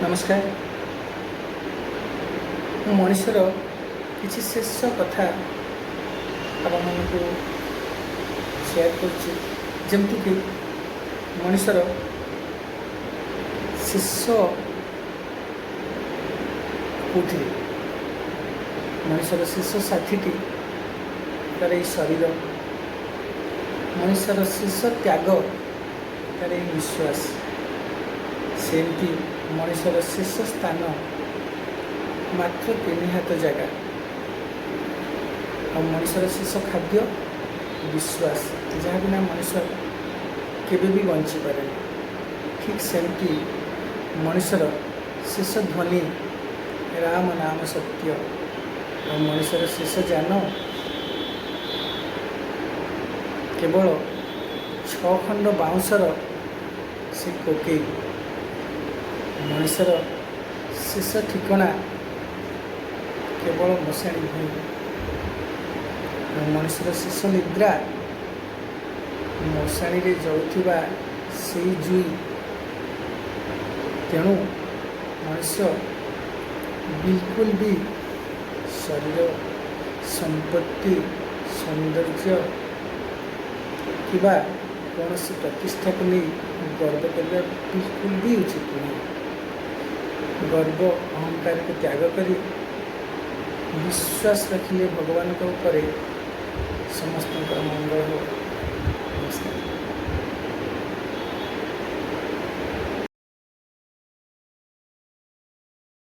नमस्कार। मनुष्यर किसी शेष कथा आपको शेयर करमती मनुष्यर शेष कौटी मनुष्यर शेष साथी तार ये शरीर मनुष्यर शेष त्याग तार ये विश्वास सेमती मनुष्यर शेष स्थान मात्र 3 हाथ जगह और मनुष्यर शेष खाद्य विश्वास जहाँ बिना मनुष्य केवे भी बंची पारे। ठीक सेमती मनुष्यर शेष ध्वनि राम नाम सत्य और मनुष्यर शेष जान केवल 6 खंड बाउंसर से कोकई मनुष्यर शेष ठिकना केवल मशाणी भूमि मनुष्यर शेष निद्रा मशाणी रे जलुवा से जुई। तेणु मनुष्य बिल्कुल भी शरीर संपत्ति सौंदर्य किबा कौन प्रतिष्ठा को नहीं गर्व करना बिल्कुल भी उचित नहीं। गर्व अहंकार को त्याग कर विश्वास रखिले भगवान के ऊपर समस्त मंगल हो। नमस्कार।